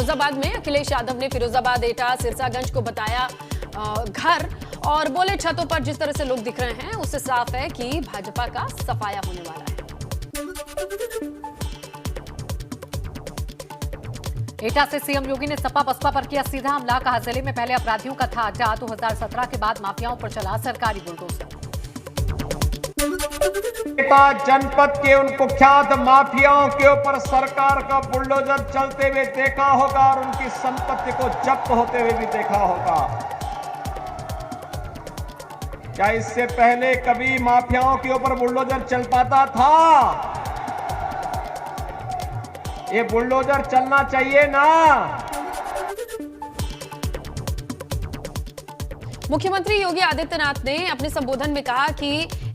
फिरोजाबाद में अखिलेश यादव ने फिरोजाबाद, एटा, सिरसागंज को बताया घर और बोले छतों पर जिस तरह से लोग दिख रहे हैं उससे साफ है कि भाजपा का सफाया होने वाला है। एटा से सीएम योगी ने सपा बसपा पर किया सीधा हमला, कहा जिले में पहले अपराधियों का था अड्डा, 2017 के बाद माफियाओं पर चला सरकारी बुलडोजर। एटा जनपद के उन कुख्यात माफियाओं के ऊपर सरकार का बुलडोजर चलते हुए देखा होगा और उनकी संपत्ति को जब्त होते हुए भी देखा होगा। क्या इससे पहले कभी माफियाओं के ऊपर बुलडोजर चल पाता था? ये बुलडोजर चलना चाहिए ना। मुख्यमंत्री योगी आदित्यनाथ ने अपने संबोधन में कहा कि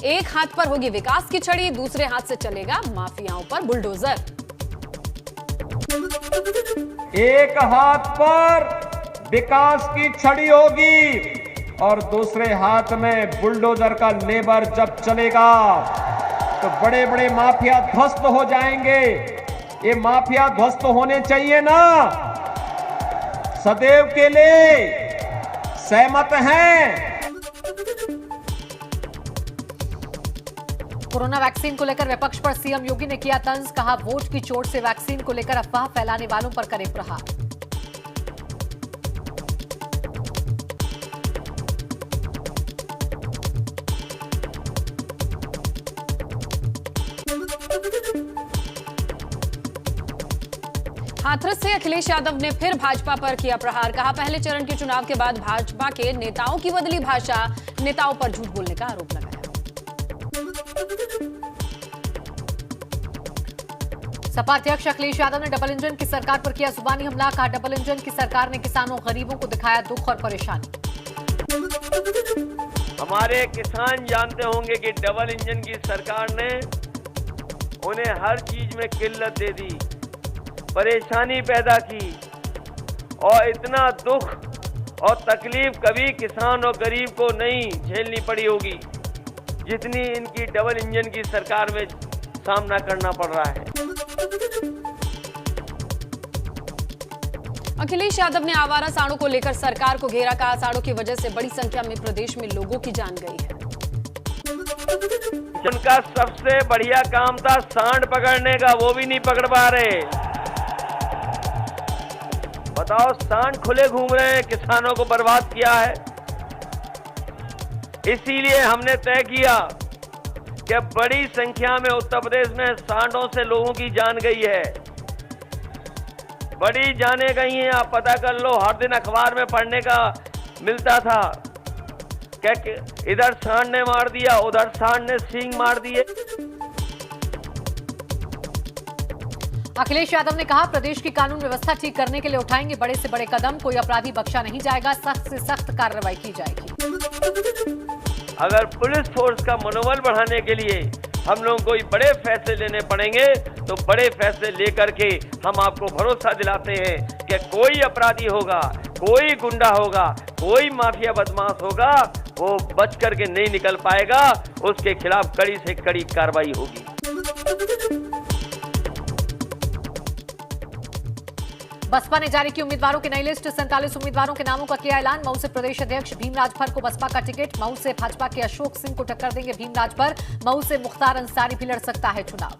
एक हाथ पर होगी विकास की छड़ी, दूसरे हाथ से चलेगा माफियाओं पर बुलडोजर। एक हाथ पर विकास की छड़ी होगी और दूसरे हाथ में बुलडोजर का लेबर जब चलेगा तो बड़े बड़े माफिया ध्वस्त हो जाएंगे। ये माफिया ध्वस्त होने चाहिए ना। सदैव के लिए सहमत हैं। कोरोना वैक्सीन को लेकर विपक्ष पर सीएम योगी ने किया तंज, कहा वोट की चोट से वैक्सीन को लेकर अफवाह फैलाने वालों पर करे प्रहार। हाथरस से अखिलेश यादव ने फिर भाजपा पर किया प्रहार, कहा पहले चरण के चुनाव के बाद भाजपा के नेताओं की बदली भाषा, नेताओं पर झूठ बोलने का आरोप लगाया। सपा अध्यक्ष अखिलेश यादव ने डबल इंजन की सरकार पर किया जुबानी हमला, कहा डबल इंजन की सरकार ने किसानों गरीबों को दिखाया दुख और परेशानी। हमारे किसान जानते होंगे कि डबल इंजन की सरकार ने उन्हें हर चीज में किल्लत दे दी, परेशानी पैदा की और इतना दुख और तकलीफ कभी किसान और गरीब को नहीं झेलनी पड़ी होगी जितनी इनकी डबल इंजन की सरकार में सामना करना पड़ रहा है। अखिलेश यादव ने आवारा सांडों को लेकर सरकार को घेरा, कहा सांडों की वजह से बड़ी संख्या में प्रदेश में लोगों की जान गई है। उनका सबसे बढ़िया काम था सांड पकड़ने का, वो भी नहीं पकड़ पा रहे। बताओ, सांड खुले घूम रहे हैं, किसानों को बर्बाद किया है। इसीलिए हमने तय किया कि बड़ी संख्या में उत्तर प्रदेश में सांडों से लोगों की जान गई है, बड़ी जाने गई हैं। आप पता कर लो, हर दिन अखबार में पढ़ने का मिलता था क्या इधर सांड ने मार दिया, उधर सांड ने सींग मार दिए। अखिलेश यादव ने कहा प्रदेश की कानून व्यवस्था ठीक करने के लिए उठाएंगे बड़े से बड़े कदम, कोई अपराधी बख्शा नहीं जाएगा, सख्त से सख्त कार्रवाई की जाएगी। अगर पुलिस फोर्स का मनोबल बढ़ाने के लिए हम लोगों को बड़े फैसले लेने पड़ेंगे तो बड़े फैसले लेकर के हम आपको भरोसा दिलाते हैं कि कोई अपराधी होगा, कोई गुंडा होगा, कोई माफिया बदमाश होगा, वो बच करके नहीं निकल पाएगा, उसके खिलाफ कड़ी से कड़ी कार्रवाई होगी। बसपा ने जारी की उम्मीदवारों की नई लिस्ट, 47 उम्मीदवारों के नामों का किया ऐलान। मऊ से प्रदेश अध्यक्ष भीमराज भर को बसपा का टिकट, मऊ से भाजपा के अशोक सिंह को टक्कर देंगे भीमराज भर, मऊ से मुख्तार अंसारी भी लड़ सकता है चुनाव।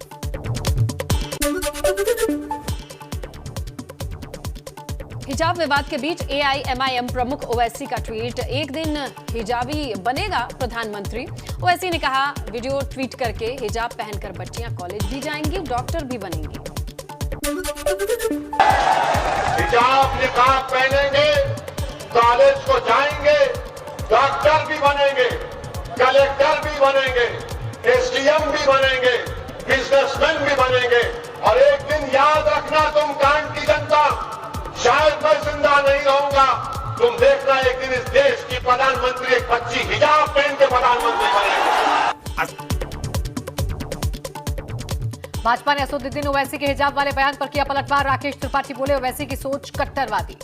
हिजाब विवाद के बीच एआईएमआईएम प्रमुख ओवैसी का ट्वीट, एक दिन हिजाबी बनेगा प्रधानमंत्री। ओवैसी ने कहा वीडियो ट्वीट करके हिजाब पहनकर बच्चियां कॉलेज भी जाएंगी, डॉक्टर भी बनेंगी। हिजाब निकाब पहनेंगे, कॉलेज को जाएंगे, डॉक्टर भी बनेंगे, कलेक्टर भी बनेंगे, एसडीएम भी बनेंगे, बिजनेसमैन भी बनेंगे। और एक दिन याद रखना तुम कांड की जनता, शायद मैं जिंदा नहीं रहूंगा, तुम देखना एक दिन इस देश की प्रधानमंत्री एक बच्ची हिजाब पहन के प्रधानमंत्री बनेगी। भाजपा ने असदुद्दीन ओवैसी के हिजाब वाले बयान पर किया पलटवार, राकेश त्रिपाठी बोले ओवैसी की सोच कट्टरवादी।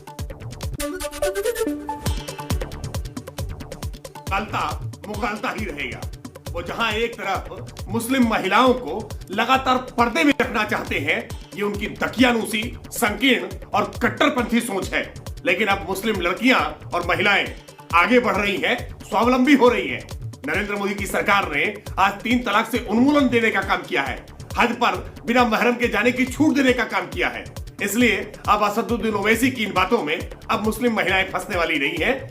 मुगलता ही रहेगा। वो जहां एक तरफ मुस्लिम महिलाओं को लगातार पर्दे में रखना चाहते हैं, ये उनकी दकियानूसी, संकीर्ण और कट्टरपंथी सोच है। लेकिन अब मुस्लिम लड़कियां और महिलाएं आगे बढ़ रही हैं, स्वावलंबी हो रही हैं। नरेंद्र मोदी की सरकार ने आज 3 तलाक से उन्मूलन देने का काम किया है, हज पर बिना महरम के जाने की छूट देने का काम किया है। इसलिए अब असदुद्दीन ओवैसी की इन बातों में अब मुस्लिम महिलाएं फंसने वाली नहीं है।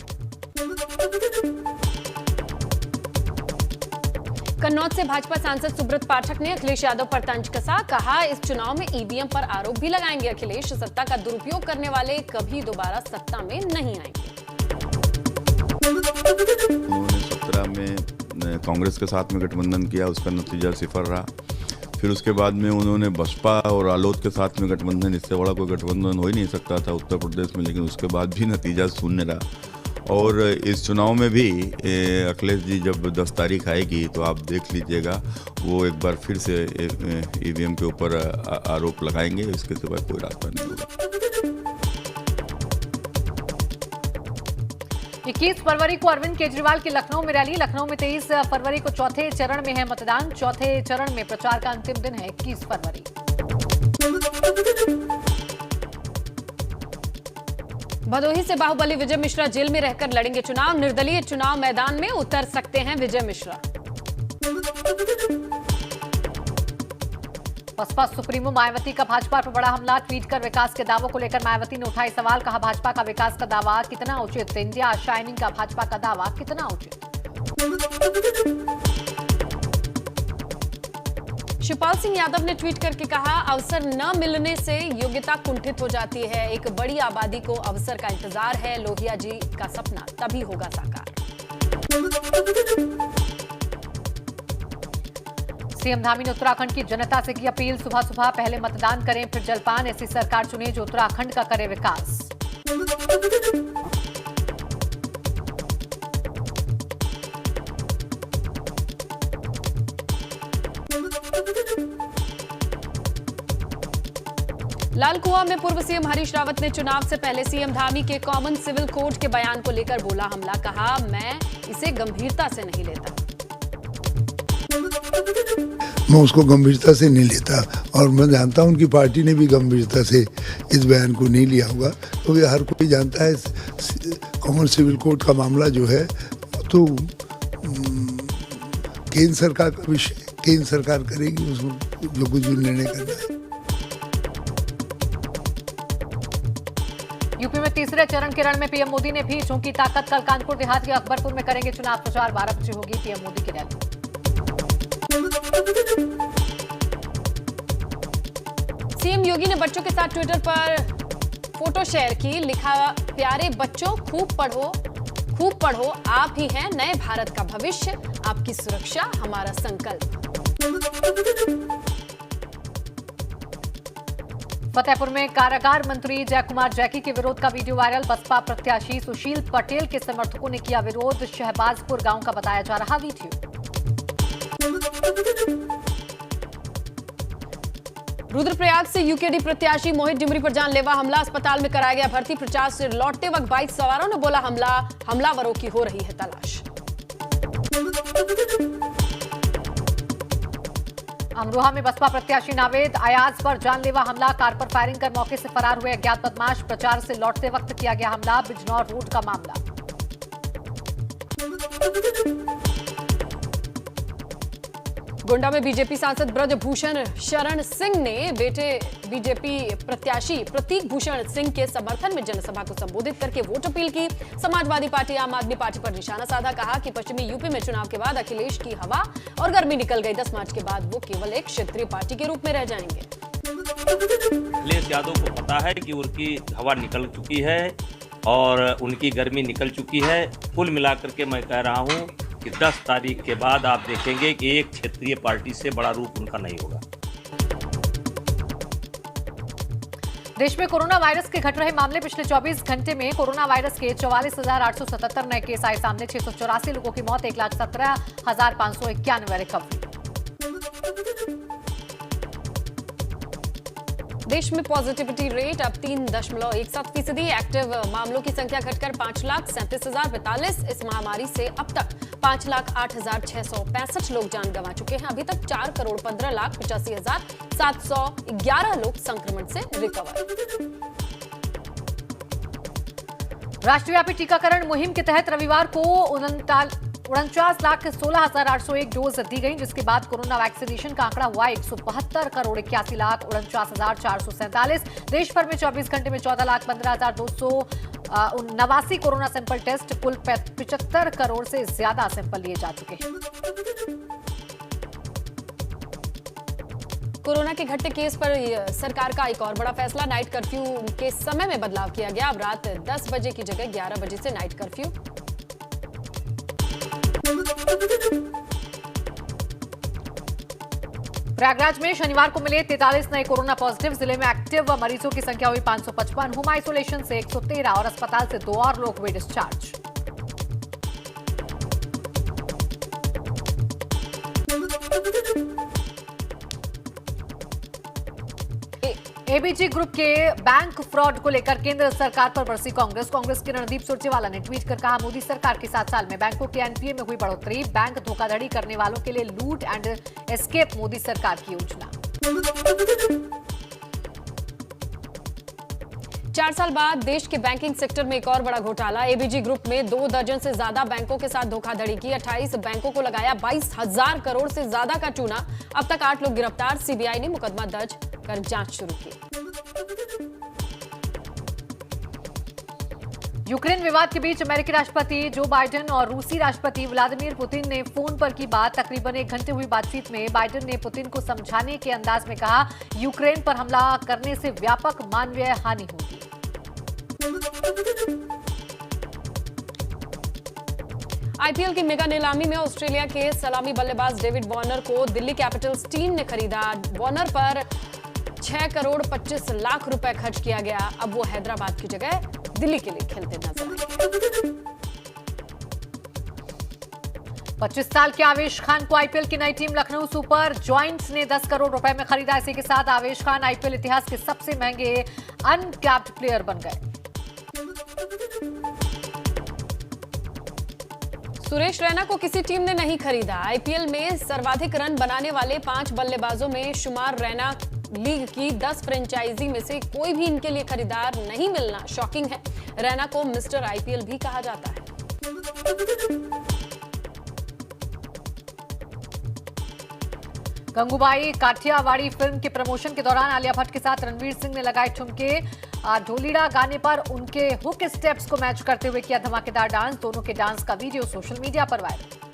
कन्नौज से भाजपा सांसद सुब्रत पाठक ने अखिलेश यादव पर तंज कसा। कहा, इस चुनाव में ईवीएम पर आरोप भी लगाएंगे अखिलेश। सत्ता का दुरुपयोग करने वाले कभी दोबारा सत्ता में नहीं आएंगे। उन्होंने 17 में कांग्रेस के साथ में गठबंधन किया, उसका नतीजा सिफर रहा। फिर उसके बाद में उन्होंने बसपा और आलोद के साथ में गठबंधन, इससे बड़ा कोई गठबंधन हो ही नहीं सकता था उत्तर प्रदेश में, लेकिन उसके बाद भी नतीजा शून्य रहा। और इस चुनाव में भी अखिलेश जी जब 10 तारीख आएगी तो आप देख लीजिएगा, वो एक बार फिर से ईवीएम के ऊपर आरोप लगाएंगे। इसके सिवा कोई रास्ता नहीं होगा। 21 फरवरी को अरविंद केजरीवाल की लखनऊ में रैली। लखनऊ में 23 फरवरी को चौथे चरण में है मतदान। चौथे चरण में प्रचार का अंतिम दिन है 21 फरवरी। भदोही से बाहुबली विजय मिश्रा जेल में रहकर लड़ेंगे चुनाव। निर्दलीय चुनाव मैदान में उतर सकते हैं विजय मिश्रा। बसपा सुप्रीमो मायावती का भाजपा पर बड़ा हमला। ट्वीट कर विकास के दावों को लेकर मायावती ने उठाए सवाल। कहा, भाजपा का विकास का दावा कितना उचित? इंडिया शाइनिंग का भाजपा का दावा कितना उचित? शिवपाल सिंह यादव ने ट्वीट करके कहा, अवसर न मिलने से योग्यता कुंठित हो जाती है। एक बड़ी आबादी को अवसर का इंतजार है। लोहिया जी का सपना तभी होगा साकार। सीएम धामी ने उत्तराखंड की जनता से की अपील। सुबह सुबह पहले मतदान करें, फिर जलपान। ऐसी सरकार चुने जो उत्तराखंड का करे विकास। लाल कुआं में पूर्व सीएम हरीश रावत ने चुनाव से पहले सीएम धामी के कॉमन सिविल कोड के बयान को लेकर बोला हमला। कहा, मैं इसे गंभीरता से नहीं लेता। मैं उसको गंभीरता से नहीं लेता और मैं जानता हूं उनकी पार्टी ने भी गंभीरता से इस बयान को नहीं लिया होगा, क्योंकि हर कोई जानता है कॉमन सिविल कोड का मामला जो है तो केंद्र सरकार का विषय, केंद्र सरकार करेगी उसमें जो कुछ भी निर्णय करना है। यूपी में तीसरे चरण के रण में पीएम मोदी ने भी झोंकी ताकत। कल कानपुर देहात के अकबरपुर में करेंगे चुनाव प्रचार। 12 बजे होगी पीएम मोदी की रैली। सीएम योगी ने बच्चों के साथ ट्विटर पर फोटो शेयर की। लिखा, प्यारे बच्चों खूब पढ़ो, आप ही हैं नए भारत का भविष्य। आपकी सुरक्षा हमारा संकल्प। फतेहपुर में कारागार मंत्री जयकुमार जैकी के विरोध का वीडियो वायरल। बसपा प्रत्याशी सुशील पटेल के समर्थकों ने किया विरोध। शहबाजपुर गांव का बताया जा रहा वीडियो। रुद्रप्रयाग से यूकेडी प्रत्याशी मोहित डिमरी पर जानलेवा हमला। अस्पताल में कराया गया भर्ती। प्रचार से लौटते वक्त बाइक सवारों ने बोला हमलावरों की हो रही है तलाश। अमरोहा में बसपा प्रत्याशी नावेद अयाज पर जानलेवा हमला। कार पर फायरिंग कर मौके से फरार हुए अज्ञात बदमाश। प्रचार से लौटते वक्त किया गया हमला। बिजनौर रोड का मामला। गोंडा में बीजेपी सांसद ब्रजभूषण शरण सिंह ने बेटे बीजेपी प्रत्याशी प्रतीक भूषण सिंह के समर्थन में जनसभा को संबोधित करके वोट अपील की। समाजवादी पार्टी आम आदमी पार्टी पर निशाना साधा। कहा कि पश्चिमी यूपी में चुनाव के बाद अखिलेश की हवा और गर्मी निकल गई। 10 मार्च के बाद वो केवल एक क्षेत्रीय पार्टी के रूप में रह जाएंगे। अखिलेश यादव को पता है कि उनकी हवा निकल चुकी है और उनकी गर्मी निकल चुकी है। कुल मिलाकर के मैं कह रहा हूं कि 10 तारीख के बाद आप देखेंगे कि एक क्षेत्रीय पार्टी से बड़ा रूप उनका नहीं होगा। देश में कोरोना वायरस के घट रहे मामले। पिछले 24 घंटे में कोरोना वायरस के 44,877 नए केस आए सामने। 684 लोगों की मौत। 1,17,591 रिकवरी। देश में पॉजिटिविटी रेट अब 3.17%। एक्टिव मामलों की संख्या घटकर 5,37,045। इस महामारी से अब तक 5,08,665 लोग जान गंवा चुके हैं। अभी तक 4,85,711 लोग संक्रमण से रिकवर। राष्ट्रव्यापी टीकाकरण मुहिम के तहत रविवार को 49,16,801 डोज दी गई, जिसके बाद कोरोना वैक्सीनेशन का आंकड़ा हुआ 172,81,49,447। देश भर में 24 घंटे में 14,15,289 कोरोना सैंपल टेस्ट, कुल 75 करोड़ से ज्यादा सैंपल लिए जा चुके हैं। कोरोना के घटते केस पर सरकार का एक और बड़ा फैसला, नाइट कर्फ्यू के समय में बदलाव किया गया। अब रात 10 बजे की जगह 11 बजे से नाइट कर्फ्यू। प्रयागराज में शनिवार को मिले 43 नए कोरोना पॉजिटिव। जिले में एक्टिव मरीजों की संख्या हुई 555। होम आइसोलेशन से 113 और अस्पताल से 2 और लोग हुए डिस्चार्ज। एबीजी ग्रुप के बैंक फ्रॉड को लेकर केंद्र सरकार पर बरसी कांग्रेस। कांग्रेस के रणदीप सुरजेवाला ने ट्वीट कर कहा, मोदी सरकार के 7 साल में बैंकों के एनपीए में हुई बढ़ोतरी। बैंक धोखाधड़ी करने वालों के लिए लूट एंड एस्केप मोदी सरकार की योजना। 4 साल बाद देश के बैंकिंग सेक्टर में एक और बड़ा घोटाला। एबीजी ग्रुप में 2 दर्जन से ज्यादा बैंकों के साथ धोखाधड़ी की। 28 बैंकों को लगाया 22,000 करोड़ से ज्यादा का चूना। अब तक 8 लोग गिरफ्तार। सीबीआई ने मुकदमा दर्ज कर जांच शुरू की। यूक्रेन विवाद के बीच अमेरिकी राष्ट्रपति जो बाइडेन और रूसी राष्ट्रपति व्लादिमीर पुतिन ने फोन पर की बात। तकरीबन 1 घंटे हुई बातचीत में बाइडेन ने पुतिन को समझाने के अंदाज में कहा, यूक्रेन पर हमला करने से व्यापक मानवीय हानि होगी। आईपीएल की मेगा नीलामी में ऑस्ट्रेलिया के सलामी बल्लेबाज डेविड वार्नर को दिल्ली कैपिटल्स टीम ने खरीदा। वार्नर पर 6 करोड़ 25 लाख रुपए खर्च किया गया। अब वो हैदराबाद की जगह दिल्ली के लिए खेलते नजर आएंगे। 25 साल के आवेश खान को आईपीएल की नई टीम लखनऊ सुपर जॉइंट्स ने 10 करोड़ रुपए में खरीदा। इसी के साथ आवेश खान आईपीएल इतिहास के सबसे महंगे अनकैप्ड प्लेयर बन गए। सुरेश रैना को किसी टीम ने नहीं खरीदा। आईपीएल में सर्वाधिक रन बनाने वाले 5 बल्लेबाजों में शुमार रैना। लीग की 10 फ्रेंचाइजी में से कोई भी इनके लिए खरीदार नहीं मिलना शॉकिंग है। रैना को मिस्टर आईपीएल भी कहा जाता है। गंगूबाई काठियावाड़ी फिल्म के प्रमोशन के दौरान आलिया भट्ट के साथ रणवीर सिंह ने लगाए ठुमके। ढोलीड़ा गाने पर उनके हुक स्टेप्स को मैच करते हुए किया धमाकेदार डांस। दोनों के डांस का वीडियो सोशल मीडिया पर वायरल।